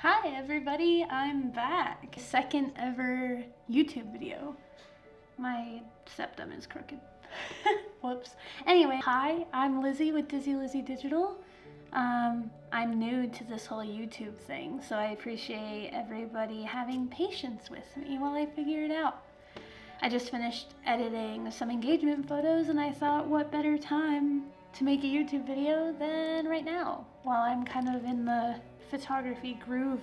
Hi everybody, I'm back. Second ever YouTube video. My septum is crooked. Whoops. Anyway, hi, I'm Lizzy with Lizzy Digital. I'm new to this whole YouTube thing, so I appreciate everybody having patience with me while I figure it out. I just finished editing some engagement photos and I thought what better time to make a YouTube video than right now, while I'm kind of in the photography groove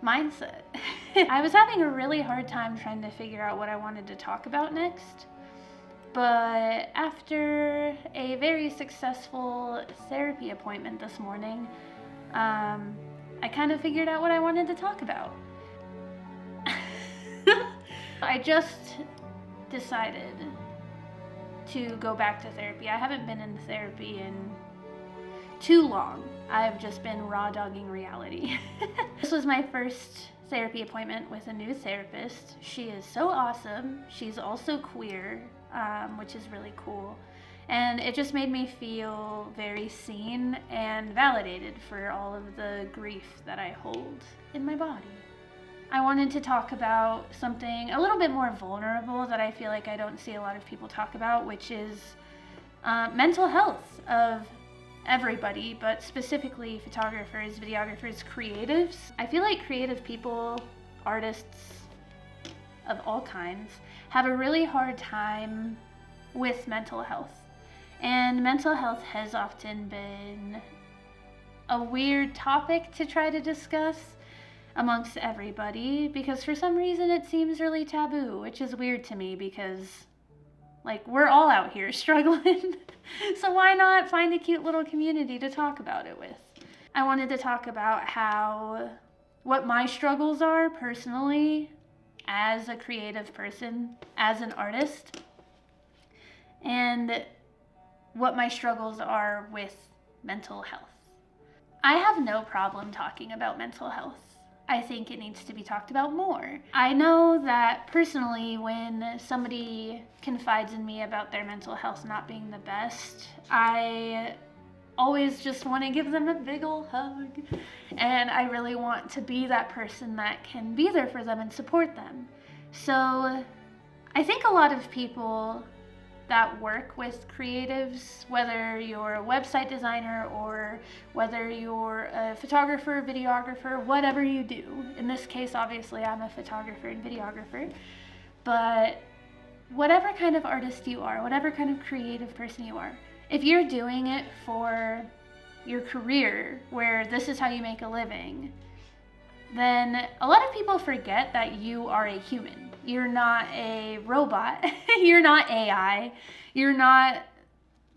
mindset. I was having a really hard time trying to figure out what I wanted to talk about next, but after a very successful therapy appointment this morning, I kind of figured out what I wanted to talk about. I just decided to go back to therapy. I haven't been in therapy in too long. I've just been raw dogging reality. This was my first therapy appointment with a new therapist. She is so awesome. She's also queer, which is really cool. And it just made me feel very seen and validated for all of the grief that I hold in my body. I wanted to talk about something a little bit more vulnerable that I feel like I don't see a lot of people talk about, which is mental health of everybody, but specifically photographers, videographers, creatives. I feel like creative people, artists of all kinds, have a really hard time with mental health. And mental health has often been a weird topic to try to discuss amongst everybody, because for some reason it seems really taboo, which is weird to me because, like, we're all out here struggling. So why not find a cute little community to talk about it with? I wanted to talk about what my struggles are personally as a creative person, as an artist, and what my struggles are with mental health. I have no problem talking about mental health. I think it needs to be talked about more. I know that personally, when somebody confides in me about their mental health not being the best, I always just want to give them a big ol' hug. And I really want to be that person that can be there for them and support them. So I think a lot of people that work with creatives, whether you're a website designer or whether you're a photographer, videographer, whatever you do. In this case, obviously, I'm a photographer and videographer, but whatever kind of artist you are, whatever kind of creative person you are, if you're doing it for your career, where this is how you make a living, then a lot of people forget that you are a human. You're not a robot. You're not AI. You're not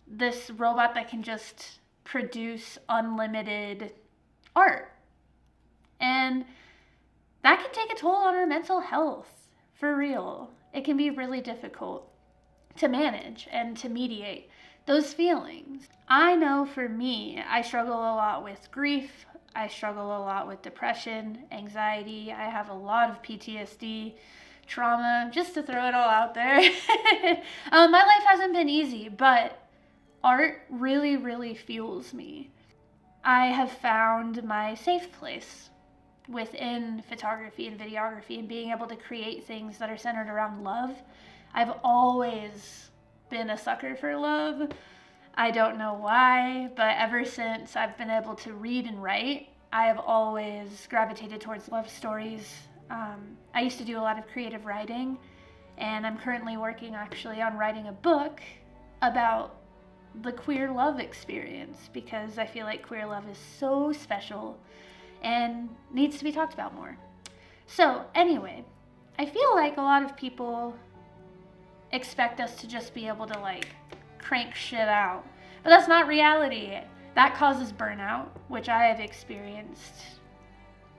this robot that can just produce unlimited art. And that can take a toll on our mental health, for real. It can be really difficult to manage and to mediate those feelings. I know for me, I struggle a lot with grief. I struggle a lot with depression, anxiety. I have a lot of PTSD, trauma, just to throw it all out there. My life hasn't been easy, but art really, really fuels me. I have found my safe place within photography and videography and being able to create things that are centered around love. I've always been a sucker for love. I don't know why, but ever since I've been able to read and write, I have always gravitated towards love stories. I used to do a lot of creative writing, and I'm currently working actually on writing a book about the queer love experience, because I feel like queer love is so special and needs to be talked about more. So anyway, I feel like a lot of people expect us to just be able to like crank shit out, but that's not reality. That causes burnout, which I have experienced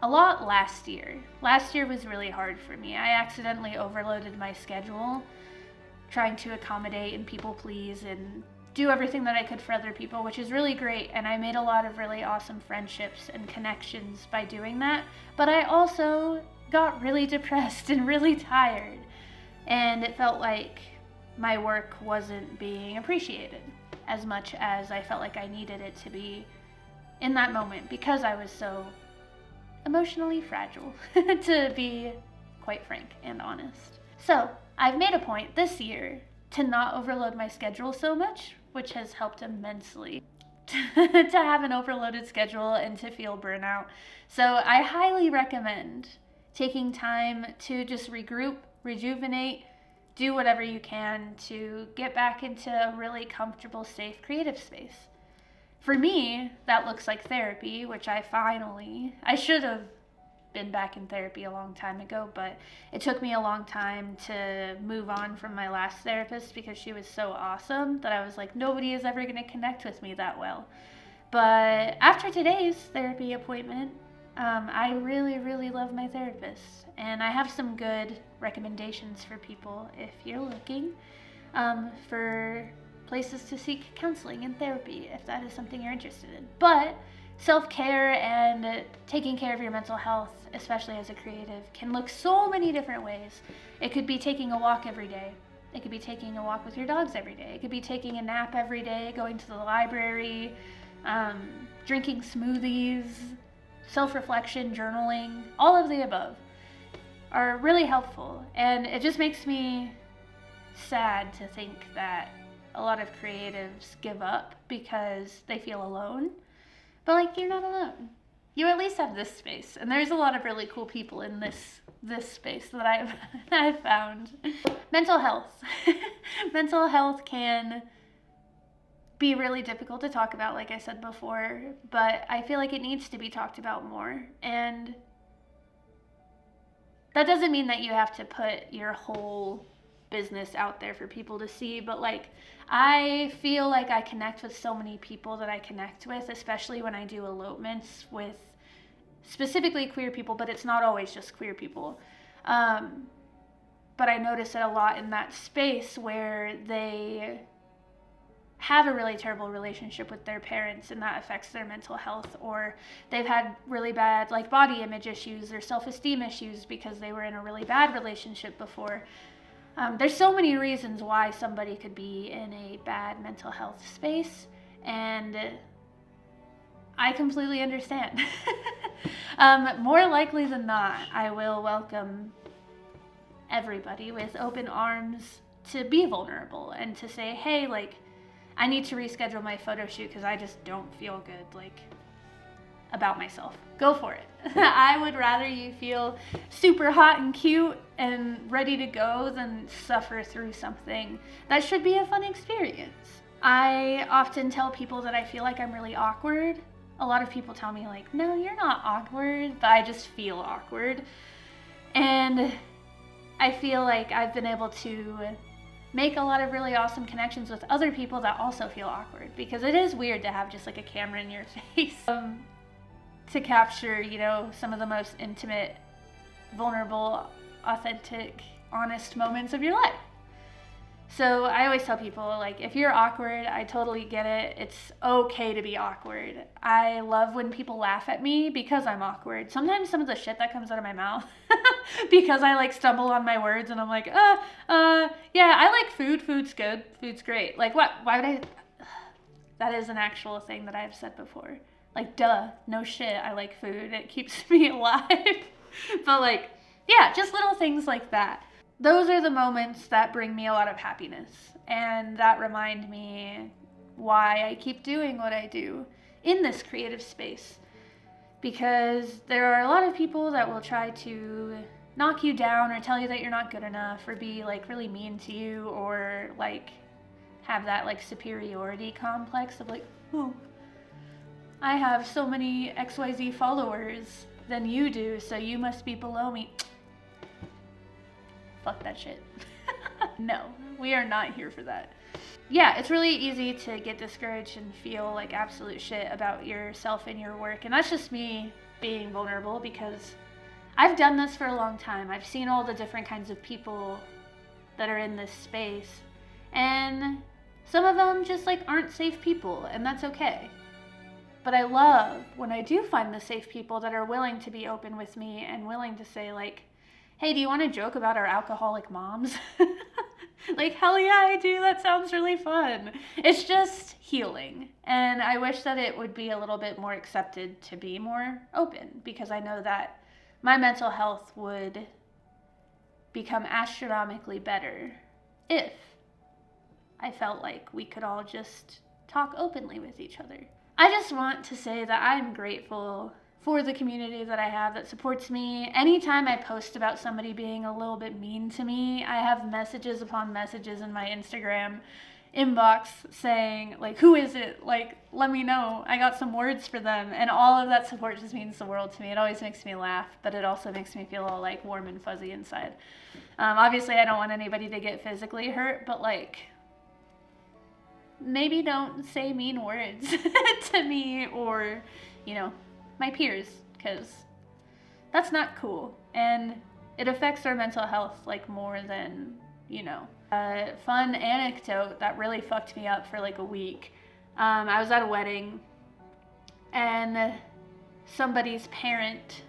a lot last year. Last year was really hard for me. I accidentally overloaded my schedule trying to accommodate and people please and do everything that I could for other people, which is really great, and I made a lot of really awesome friendships and connections by doing that. But I also got really depressed and really tired, and it felt like my work wasn't being appreciated as much as I felt like I needed it to be in that moment, because I was so emotionally fragile, to be quite frank and honest. So I've made a point this year to not overload my schedule so much, which has helped immensely to have an overloaded schedule and to feel burnout. So I highly recommend taking time to just regroup, rejuvenate, do whatever you can to get back into a really comfortable, safe, creative space. For me, that looks like therapy, which I should have been back in therapy a long time ago, but it took me a long time to move on from my last therapist because she was so awesome that I was like, nobody is ever going to connect with me that well. But after today's therapy appointment, I really, really love my therapist, and I have some good recommendations for people if you're looking for places to seek counseling and therapy if that is something you're interested in. But self-care and taking care of your mental health, especially as a creative, can look so many different ways. It could be taking a walk every day. It could be taking a walk with your dogs every day. It could be taking a nap every day, going to the library, drinking smoothies, self-reflection, journaling, all of the above are really helpful. And it just makes me sad to think that a lot of creatives give up because they feel alone. But like, you're not alone. You at least have this space. And there's a lot of really cool people in this space that I've found. Mental health. Mental health can be really difficult to talk about, like I said before, but I feel like it needs to be talked about more. And that doesn't mean that you have to put your whole business out there for people to see, but like, I feel like I connect with so many people that I connect with, especially when I do elopements with specifically queer people, but it's not always just queer people. But I notice it a lot in that space where they have a really terrible relationship with their parents and that affects their mental health, or they've had really bad like body image issues or self-esteem issues because they were in a really bad relationship before. There's so many reasons why somebody could be in a bad mental health space, and I completely understand. More likely than not, I will welcome everybody with open arms to be vulnerable and to say, hey, like, I need to reschedule my photo shoot because I just don't feel good, like, about myself. Go for it. I would rather you feel super hot and cute and ready to go than suffer through something that should be a fun experience. I often tell people that I feel like I'm really awkward. A lot of people tell me like, no, you're not awkward, but I just feel awkward. And I feel like I've been able to make a lot of really awesome connections with other people that also feel awkward, because it is weird to have just like a camera in your face to capture, you know, some of the most intimate, vulnerable, authentic, honest moments of your life. So I always tell people, like, if you're awkward, I totally get it. It's okay to be awkward. I love when people laugh at me because I'm awkward. Sometimes some of the shit that comes out of my mouth because I like stumble on my words and I'm like, yeah, I like food. Food's good. Food's great. Like, what? Why would I? That is an actual thing that I've said before. Like, duh, no shit. I like food. It keeps me alive. But like, yeah, just little things like that. Those are the moments that bring me a lot of happiness, and that remind me why I keep doing what I do in this creative space. Because there are a lot of people that will try to knock you down or tell you that you're not good enough or be like really mean to you or like have that like superiority complex of like, oh, I have so many XYZ followers than you do, so you must be below me. Fuck that shit. No, we are not here for that. Yeah, it's really easy to get discouraged and feel like absolute shit about yourself and your work. And that's just me being vulnerable, because I've done this for a long time. I've seen all the different kinds of people that are in this space. And some of them just like aren't safe people, and that's okay. But I love when I do find the safe people that are willing to be open with me and willing to say like, hey, do you want to joke about our alcoholic moms? Like, hell yeah, I do. That sounds really fun. It's just healing. And I wish that it would be a little bit more accepted to be more open, because I know that my mental health would become astronomically better if I felt like we could all just talk openly with each other. I just want to say that I'm grateful for the community that I have that supports me. Anytime I post about somebody being a little bit mean to me, I have messages upon messages in my Instagram inbox saying, like, who is it? Like, let me know. I got some words for them. And all of that support just means the world to me. It always makes me laugh, but it also makes me feel all like warm and fuzzy inside. Obviously, I don't want anybody to get physically hurt, but like, maybe don't say mean words to me or, you know, my peers, because that's not cool. And it affects our mental health like more than, you know. A fun anecdote that really fucked me up for like a week. I was at a wedding and somebody's parent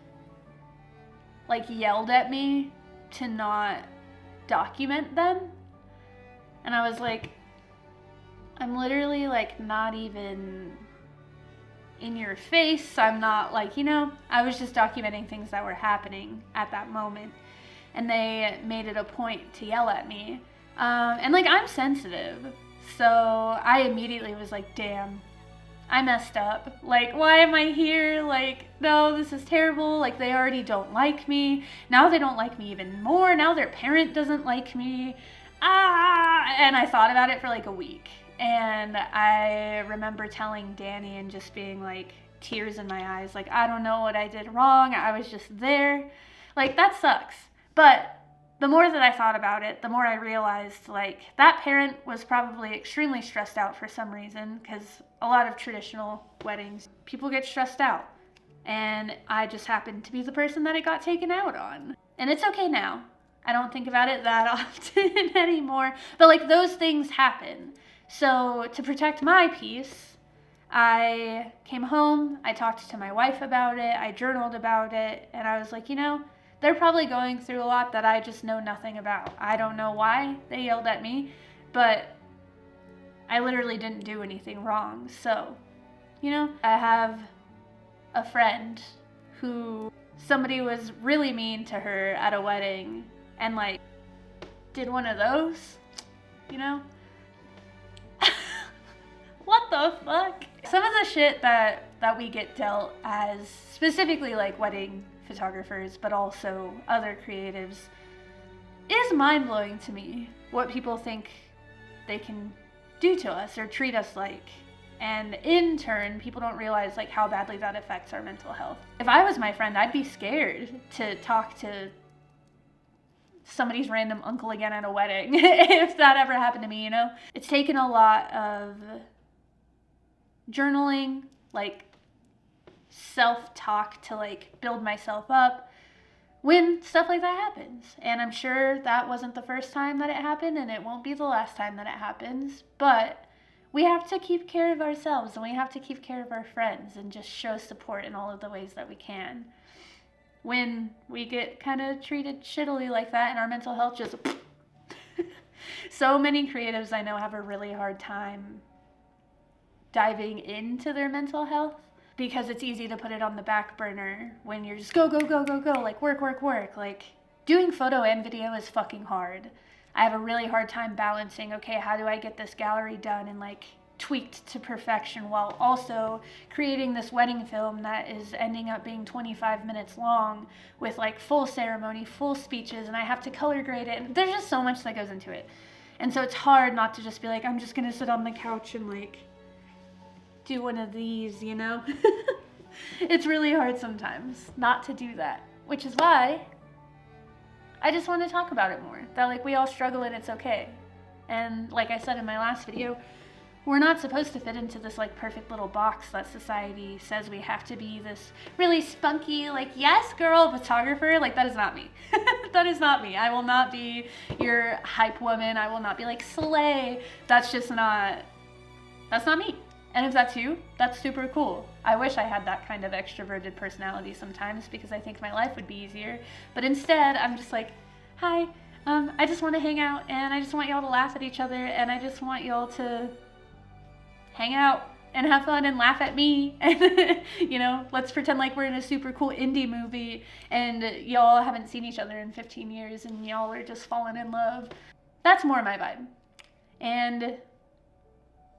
like yelled at me to not document them. And I was like, I'm literally like not even in your face. I'm not like, you know, I was just documenting things that were happening at that moment. And they made it a point to yell at me. And like, I'm sensitive. So I immediately was like, damn, I messed up. Like, why am I here? Like, no, this is terrible. Like, they already don't like me. Now they don't like me even more. Now their parent doesn't like me. And I thought about it for like a week. And I remember telling Danny and just being like, tears in my eyes. Like, I don't know what I did wrong. I was just there. Like, that sucks. But the more that I thought about it, the more I realized, like, that parent was probably extremely stressed out for some reason, because a lot of traditional weddings, people get stressed out. And I just happened to be the person that it got taken out on. And it's okay now. I don't think about it that often anymore. But, like, those things happen. So to protect my peace, I came home, I talked to my wife about it, I journaled about it, and I was like, you know, they're probably going through a lot that I just know nothing about. I don't know why they yelled at me, but I literally didn't do anything wrong. So, you know, I have a friend who somebody was really mean to her at a wedding and like did one of those, you know? What the fuck? Some of the shit that we get dealt as, specifically like wedding photographers, but also other creatives, is mind-blowing to me. What people think they can do to us or treat us like. And in turn, people don't realize like how badly that affects our mental health. If I was my friend, I'd be scared to talk to somebody's random uncle again at a wedding if that ever happened to me, you know? It's taken a lot of journaling, like self-talk to like build myself up when stuff like that happens. And I'm sure that wasn't the first time that it happened, and it won't be the last time that it happens, but we have to keep care of ourselves and we have to keep care of our friends and just show support in all of the ways that we can. When we get kind of treated shittily like that and our mental health just so many creatives I know have a really hard time diving into their mental health because it's easy to put it on the back burner when you're just go, like work. Like doing photo and video is fucking hard. I have a really hard time balancing, okay, how do I get this gallery done and like tweaked to perfection while also creating this wedding film that is ending up being 25 minutes long with like full ceremony, full speeches, and I have to color grade it. And there's just so much that goes into it. And so it's hard not to just be like, I'm just gonna sit on the couch and like do one of these, you know? It's really hard sometimes not to do that, which is why I just want to talk about it more. That like we all struggle and it's okay. And like I said in my last video, we're not supposed to fit into this like perfect little box that society says we have to be, this really spunky, like, yes girl photographer. Like, that is not me. That is not me. I will not be your hype woman. I will not be like slay. That's just not, that's not me. And if that's you, that's super cool. I wish I had that kind of extroverted personality sometimes because I think my life would be easier. But instead, I'm just like, hi, I just want to hang out, and I just want y'all to laugh at each other, and I just want y'all to hang out and have fun and laugh at me. And, you know, let's pretend like we're in a super cool indie movie and y'all haven't seen each other in 15 years and y'all are just falling in love. That's more my vibe. And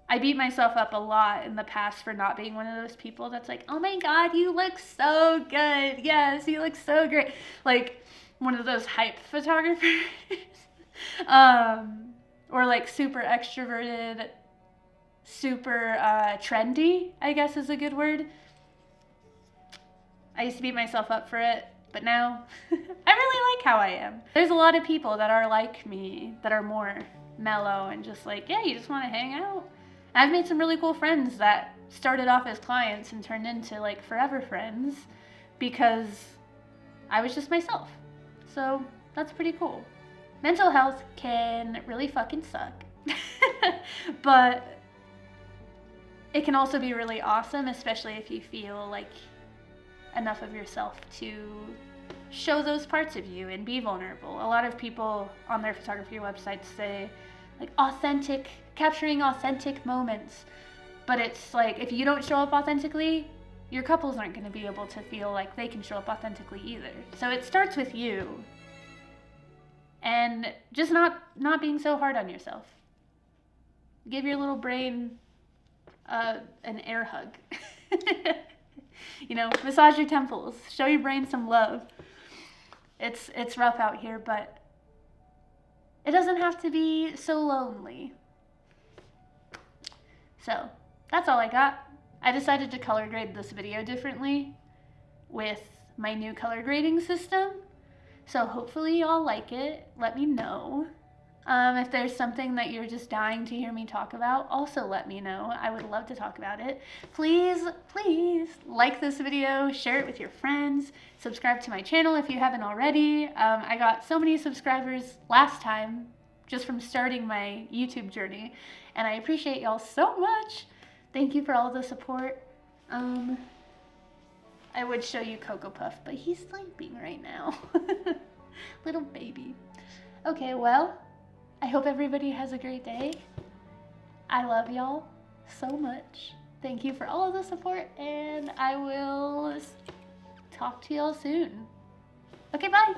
I beat myself up a lot in the past for not being one of those people that's like, oh my God, you look so good. Yes, you look so great. Like one of those hype photographers. Or like super extroverted, super trendy, I guess is a good word. I used to beat myself up for it, but now I really like how I am. There's a lot of people that are like me, that are more mellow and just like, yeah, you just want to hang out. I've made some really cool friends that started off as clients and turned into like forever friends because I was just myself. So that's pretty cool. Mental health can really fucking suck. But it can also be really awesome, especially if you feel like enough of yourself to show those parts of you and be vulnerable. A lot of people on their photography websites say like capturing authentic moments. But it's like, if you don't show up authentically, your couples aren't going to be able to feel like they can show up authentically either. So it starts with you. And just not being so hard on yourself. Give your little brain an air hug. You know, massage your temples. Show your brain some love. It's rough out here, but it doesn't have to be so lonely. So, that's all I got. I decided to color grade this video differently with my new color grading system. So hopefully y'all like it. Let me know. If there's something that you're just dying to hear me talk about, also let me know. I would love to talk about it. Please like this video, share it with your friends, subscribe to my channel if you haven't already. I got so many subscribers last time just from starting my YouTube journey, and I appreciate y'all so much. Thank you for all the support. I would show you Cocoa Puff, but he's sleeping right now. Little baby. Okay, well, I hope everybody has a great day. I love y'all so much. Thank you for all of the support, and I will talk to y'all soon. Okay, bye.